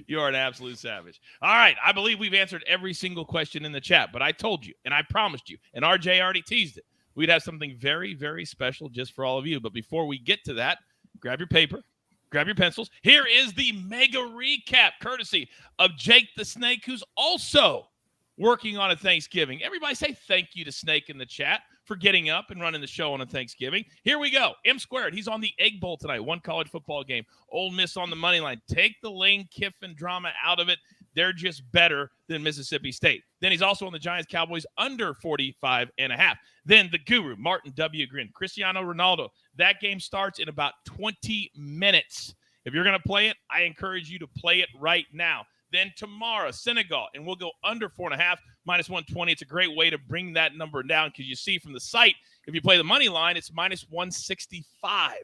you are an absolute savage. All right, I believe we've answered every single question in the chat, but I told you, and I promised you, and RJ already teased it, we'd have something very, very special just for all of you. But before we get to that, grab your paper, grab your pencils. Here is the mega recap, courtesy of Jake the Snake, who's also working on a Thanksgiving. Everybody say thank you to Snake in the chat for getting up and running the show on a Thanksgiving. Here we go. M squared. He's on the Egg Bowl tonight. One college football game. Ole Miss on the money line. Take the Lane Kiffin drama out of it. They're just better than Mississippi State. Then he's also on the Giants Cowboys under 45.5. Then the guru, Martin W. Grin, Cristiano Ronaldo. That game starts in about 20 minutes. If you're going to play it, I encourage you to play it right now. Then tomorrow, Senegal, and we'll go under 4.5, minus 120. It's a great way to bring that number down because you see from the site, if you play the money line, it's minus 165.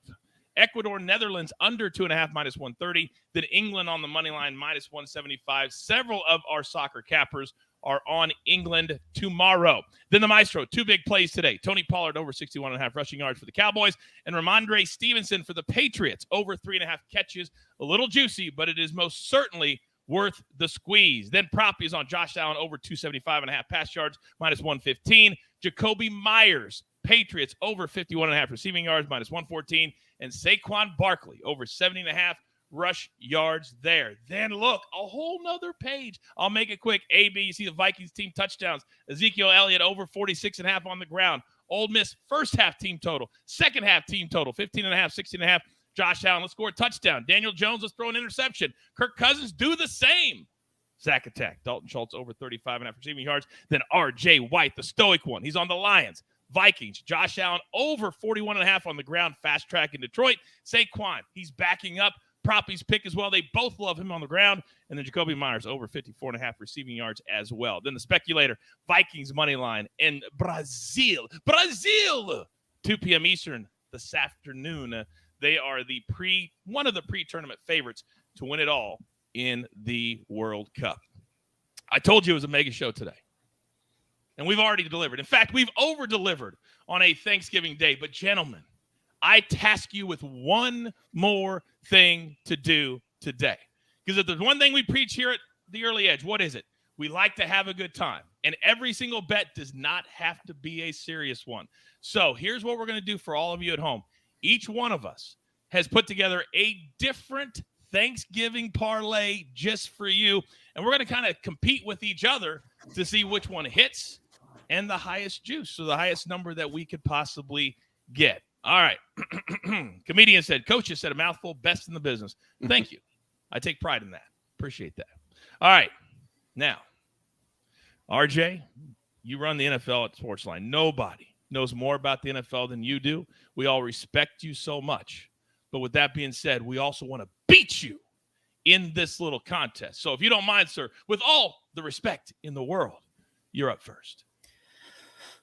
Ecuador, Netherlands, under 2.5, minus 130. Then England on the money line, minus 175. Several of our soccer cappers are on England tomorrow. Then the Maestro, 2 big plays today. Tony Pollard over 61.5 rushing yards for the Cowboys, and Ramondre Stevenson for the Patriots, over 3.5 catches. A little juicy, but it is most certainly worth the squeeze. Then Proppy is on Josh Allen over 275.5 pass yards, minus 115. Jacoby Myers, Patriots over 51.5 receiving yards, minus 114. And Saquon Barkley over 70.5 rush yards there. Then look, a whole nother page. I'll make it quick. AB, you see the Vikings team touchdowns. Ezekiel Elliott over 46.5 on the ground. Ole Miss first half team total. Second half team total, 15.5, 16.5. Josh Allen, let's score a touchdown. Daniel Jones, let's throw an interception. Kirk Cousins, do the same. Sack attack. Dalton Schultz over 35.5 receiving yards. Then RJ White, the stoic one. He's on the Lions. Vikings. Josh Allen over 41.5 on the ground. Fast track in Detroit. Saquon, he's backing up. Proppy's pick as well. They both love him on the ground. And then Jacoby Myers over 54.5 receiving yards as well. Then the speculator, Vikings money line in Brazil. 2 p.m. Eastern this afternoon. They are one of the pre-tournament favorites to win it all in the World Cup. I told you it was a mega show today. And we've already delivered. In fact, we've over-delivered on a Thanksgiving day. But gentlemen, I task you with one more thing to do today. Because if there's one thing we preach here at the Early Edge, what is it? We like to have a good time. And every single bet does not have to be a serious one. So here's what we're going to do for all of you at home. Each one of us has put together a different Thanksgiving parlay just for you. And we're going to kind of compete with each other to see which one hits and the highest juice, so the highest number that we could possibly get. All right. Comedian said, Coach just said a mouthful, best in the business. Thank you. I take pride in that. Appreciate that. All right. Now, RJ, you run the NFL at SportsLine. Nobody knows more about the NFL than you do. We all respect you so much. But with that being said, we also want to beat you in this little contest. So if you don't mind, sir, with all the respect in the world, you're up first.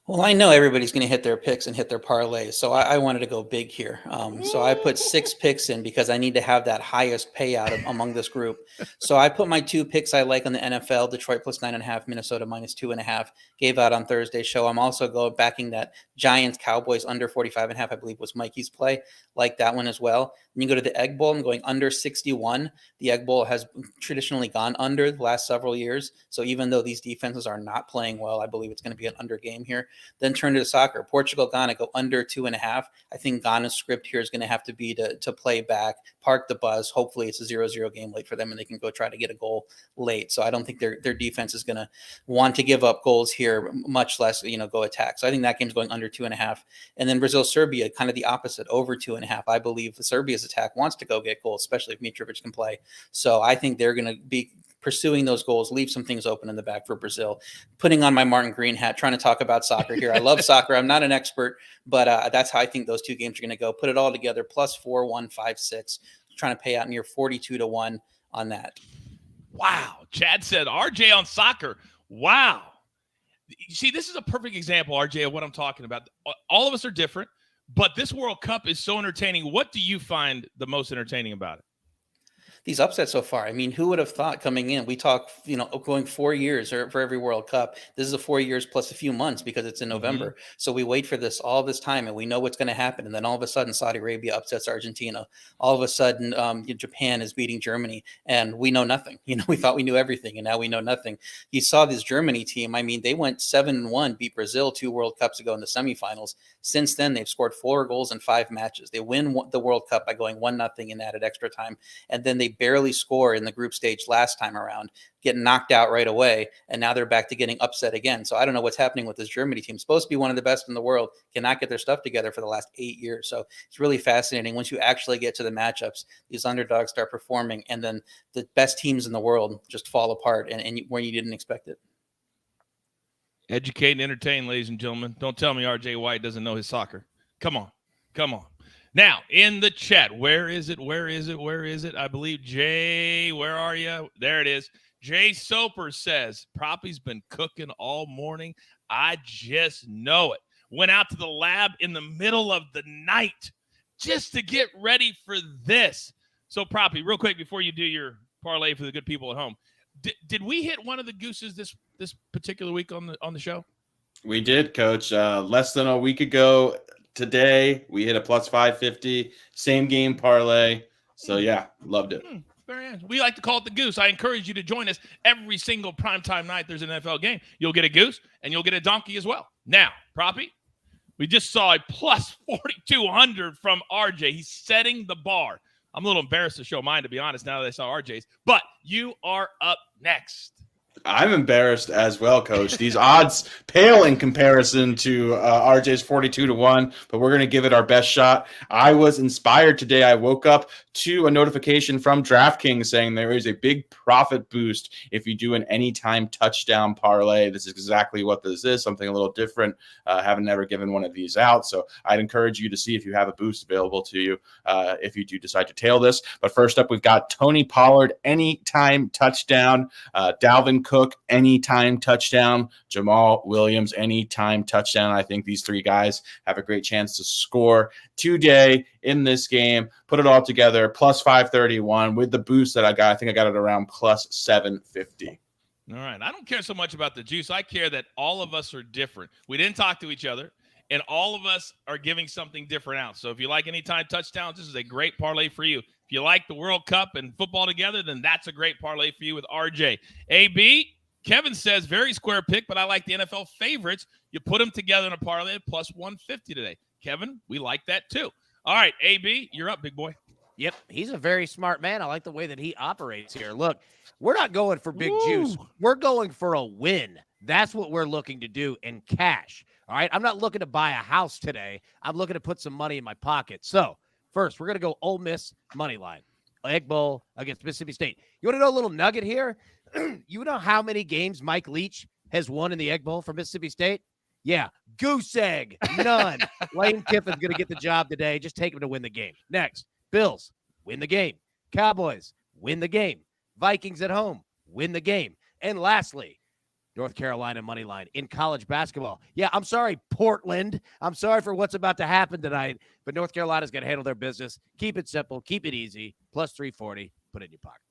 Well, I know everybody's going to hit their picks and hit their parlays, so I wanted to go big here. So I put 6 picks in because I need to have that highest payout among this group. So I put my 2 picks I like on the NFL, Detroit plus 9.5, Minnesota minus 2.5, gave out on Thursday's show. I'm also backing that Giants Cowboys under 45.5, I believe was Mikey's play. Like that one as well. And you go to the Egg Bowl, I'm going under 61. The Egg Bowl has traditionally gone under the last several years. So even though these defenses are not playing well, I believe it's going to be an under game here. Then turn to the soccer. Portugal, Ghana go under 2.5. I think Ghana's script here is going to have to be to play back, park the bus. Hopefully it's a 0-0 game late for them and they can go try to get a goal late. So I don't think their defense is going to want to give up goals here, much less, go attack. So I think that game's going under 2.5. And then Brazil, Serbia, kind of the opposite, over 2.5. I believe Serbia's attack wants to go get goals, especially if Mitrovic can play. So I think they're going to be pursuing those goals, leave some things open in the back for Brazil. Putting on my Martin Green hat, trying to talk about soccer here. I love soccer. I'm not an expert, but that's how I think those 2 games are going to go. Put it all together, plus 4, 1, 5, 6. Trying to pay out near 42-1 on that. Wow. Chad said RJ on soccer. Wow. You see, this is a perfect example, RJ, of what I'm talking about. All of us are different, but this World Cup is so entertaining. What do you find the most entertaining about it? These upsets so far. I mean, who would have thought coming in? We talk, going 4 years for every World Cup. This is a 4 years plus a few months because it's in November. Mm-hmm. So we wait for this all this time, and we know what's going to happen. And then all of a sudden, Saudi Arabia upsets Argentina. All of a sudden, Japan is beating Germany, and we know nothing. We thought we knew everything, and now we know nothing. You saw this Germany team. I mean, they went 7-1, beat Brazil 2 World Cups ago in the semifinals. Since then, they've scored 4 goals in 5 matches. They win the World Cup by going 1-0 in added extra time, and then they barely score in the group stage last time around, getting knocked out right away, and now they're back to getting upset again. So I don't know what's happening with this Germany team. Supposed to be one of the best in the world, cannot get their stuff together for the last 8 years. So it's really fascinating. Once you actually get to the matchups, these underdogs start performing, and then the best teams in the world just fall apart and where you didn't expect it. Educate and entertain, ladies and gentlemen. Don't tell me RJ White doesn't know his soccer. Come on. Now, in the chat, where is it? I believe Jay, where are you? There it is. Jay Soper says, Proppy's been cooking all morning. I just know it. Went out to the lab in the middle of the night just to get ready for this. So, Proppy, real quick before you do your parlay for the good people at home, did we hit one of the gooses this particular week on the show? We did, Coach. Less than a week ago today, we hit a plus 550, same game parlay. So, yeah, loved it. Very nice. We like to call it the goose. I encourage you to join us every single primetime night. There's an NFL game. You'll get a goose, and you'll get a donkey as well. Now, Proppy, we just saw a plus 4,200 from RJ. He's setting the bar. I'm a little embarrassed to show mine, to be honest, now that I saw RJ's. But you are up next. I'm embarrassed as well, Coach. These odds pale in comparison to RJ's 42-1, but we're going to give it our best shot. I was inspired today. I woke up to a notification from DraftKings saying there is a big profit boost if you do an anytime touchdown parlay. This is exactly what this is, something a little different. Haven't never given one of these out, so I'd encourage you to see if you have a boost available to you if you do decide to tail this. But first up, we've got Tony Pollard, anytime touchdown. Dalvin Cook, anytime touchdown. Jamal Williams, anytime touchdown. I think these 3 guys have a great chance to score today in this game. Put it all together, plus 531 with the boost that I got. I think I got it around plus 750. All right. I don't care so much about the juice. I care that all of us are different. We didn't talk to each other, and all of us are giving something different out. So if you like anytime touchdowns, this is a great parlay for you. If you like the World Cup and football together, then that's a great parlay for you with RJ. AB, Kevin says, very square pick, but I like the NFL favorites. You put them together in a parlay at plus 150 today. Kevin, we like that too. All right, AB, you're up, big boy. Yep, he's a very smart man. I like the way that he operates here. Look, we're not going for big juice. We're going for a win. That's what we're looking to do in cash. All right, I'm not looking to buy a house today. I'm looking to put some money in my pocket. So first, we're going to go Ole Miss money line. Egg Bowl against Mississippi State. You want to know a little nugget here? You know how many games Mike Leach has won in the Egg Bowl for Mississippi State? Yeah, goose egg, none. Lane Kiffin's going to get the job today. Just take him to win the game. Next, Bills, win the game. Cowboys, win the game. Vikings at home, win the game. And lastly, North Carolina money line in college basketball. Yeah, I'm sorry, Portland. I'm sorry for what's about to happen tonight, but North Carolina's going to handle their business. Keep it simple. Keep it easy. Plus 340. Put it in your pocket.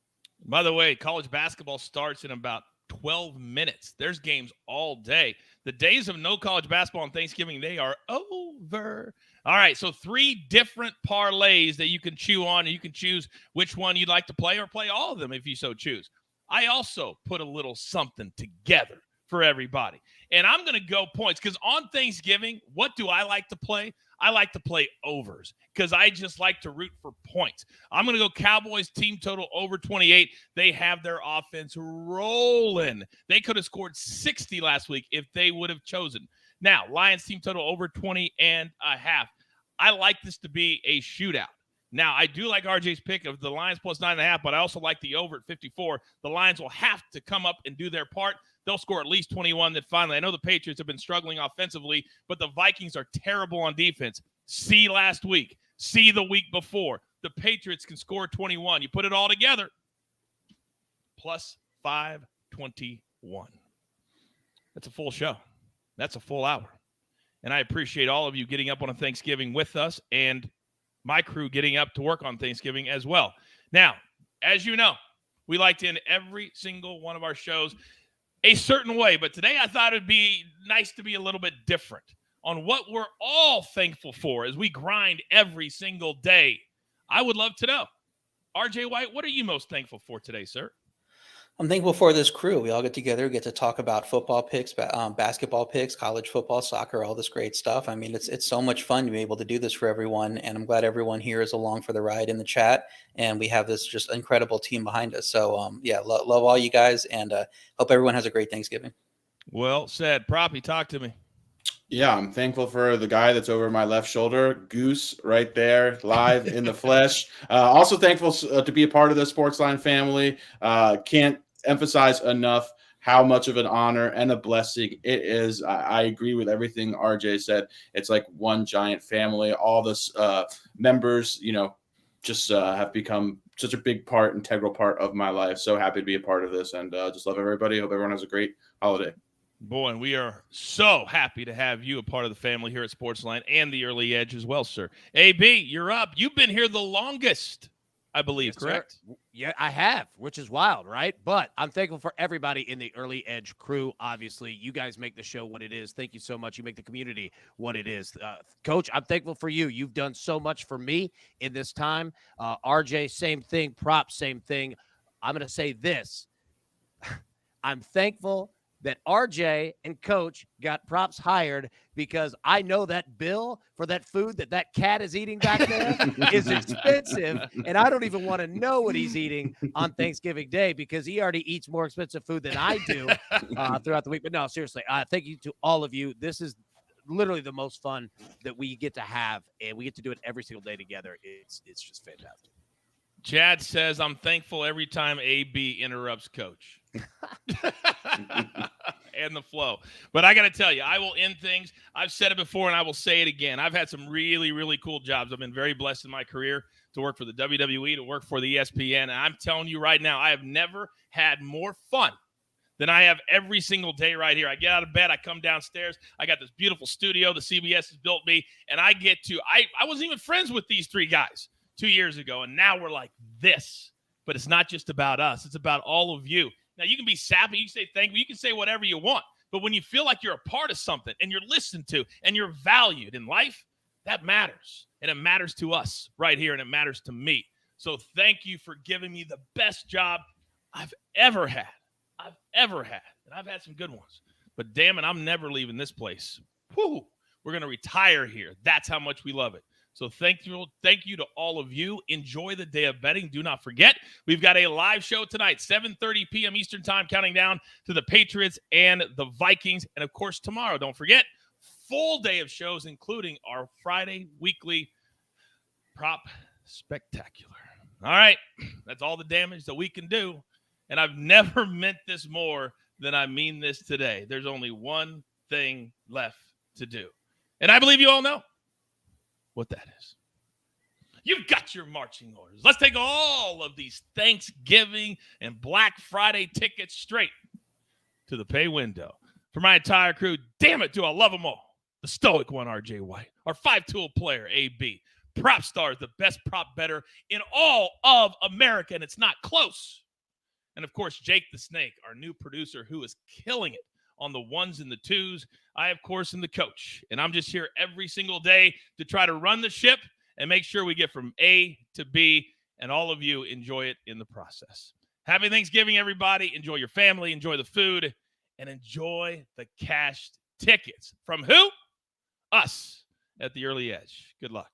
By the way, college basketball starts in about 12 minutes. There's games all day. The days of no college basketball on Thanksgiving Day are over. All right, so 3 different parlays that you can chew on, and you can choose which one you'd like to play or play all of them if you so choose. I also put a little something together for everybody. And I'm going to go points because on Thanksgiving, what do I like to play? I like to play overs because I just like to root for points. I'm going to go Cowboys team total over 28. They have their offense rolling. They could have scored 60 last week if they would have chosen. Now, Lions team total over 20.5. I like this to be a shootout. Now, I do like RJ's pick of the Lions plus 9.5, but I also like the over at 54. The Lions will have to come up and do their part. They'll score at least 21. Then finally, I know the Patriots have been struggling offensively, but the Vikings are terrible on defense. See last week. See the week before. The Patriots can score 21. You put it all together, plus 521. That's a full show. That's a full hour. And I appreciate all of you getting up on a Thanksgiving with us and my crew getting up to work on Thanksgiving as well. Now, as you know, we like to end every single one of our shows a certain way, but today I thought it'd be nice to be a little bit different on what we're all thankful for as we grind every single day. I would love to know. RJ White, what are you most thankful for today, sir? I'm thankful for this crew. We all get together, get to talk about football picks, basketball picks, college football, soccer, all this great stuff. I mean, it's so much fun to be able to do this for everyone, and I'm glad everyone here is along for the ride in the chat, and we have this just incredible team behind us. So, love all you guys, and hope everyone has a great Thanksgiving. Well said. Proppy, talk to me. Yeah, I'm thankful for the guy that's over my left shoulder, Goose, right there, live in the flesh. Also thankful to be a part of the SportsLine family. Can't emphasize enough how much of an honor and a blessing it is. I agree with everything RJ said. It's like one giant family. All the members, just have become such a big part, integral part of my life. So happy to be a part of this, and just love everybody. Hope everyone has a great holiday. Boy, and we are so happy to have you a part of the family here at SportsLine and the Early Edge as well, sir. AB, you're up. You've been here the longest, I believe, Yes, correct? Sir. Yeah, I have, which is wild, right? But I'm thankful for everybody in the Early Edge crew. Obviously, you guys make the show what it is. Thank you so much. You make the community what it is. Coach, I'm thankful for you. You've done so much for me in this time. RJ, same thing. Prop, same thing. I'm going to say this. I'm thankful that RJ and Coach got Props hired because I know that bill for that food that cat is eating back there is expensive, and I don't even want to know what he's eating on Thanksgiving Day because he already eats more expensive food than I do throughout the week. But no, seriously, thank you to all of you. This is literally the most fun that we get to have, and we get to do it every single day together. It's just fantastic. Chad says, I'm thankful every time AB interrupts Coach. And the flow. But I got to tell you, I will end things. I've said it before, and I will say it again. I've had some really, really cool jobs. I've been very blessed in my career to work for the WWE, to work for the ESPN. And I'm telling you right now, I have never had more fun than I have every single day right here. I get out of bed, I come downstairs, I got this beautiful studio the CBS has built me, and I get to – I wasn't even friends with these three guys 2 years ago, and now we're like this. But it's not just about us. It's about all of you. Now, you can be sappy. You can say thank you. You can say whatever you want. But when you feel like you're a part of something and you're listened to and you're valued in life, that matters. And it matters to us right here, and it matters to me. So thank you for giving me the best job I've ever had. And I've had some good ones. But damn it, I'm never leaving this place. Whoo! We're going to retire here. That's how much we love it. So thank you to all of you. Enjoy the day of betting. Do not forget, we've got a live show tonight, 7:30 p.m. Eastern time, counting down to the Patriots and the Vikings. And, of course, tomorrow, don't forget, full day of shows, including our Friday weekly prop spectacular. All right, that's all the damage that we can do. And I've never meant this more than I mean this today. There's only one thing left to do. And I believe you all know what that is. You've got your marching orders. Let's take all of these Thanksgiving and Black Friday tickets straight to the pay window. For my entire crew, damn it, do I love them all. The stoic one, RJ White. Our five-tool player, AB. Prop stars, the best prop bettor in all of America, and it's not close. And, of course, Jake the Snake, our new producer who is killing it on the ones and the twos. I, of course, am the coach, and I'm just here every single day to try to run the ship and make sure we get from A to B, and all of you enjoy it in the process. Happy Thanksgiving, everybody. Enjoy your family, enjoy the food, and enjoy the cashed tickets. From who? Us at the Early Edge. Good luck.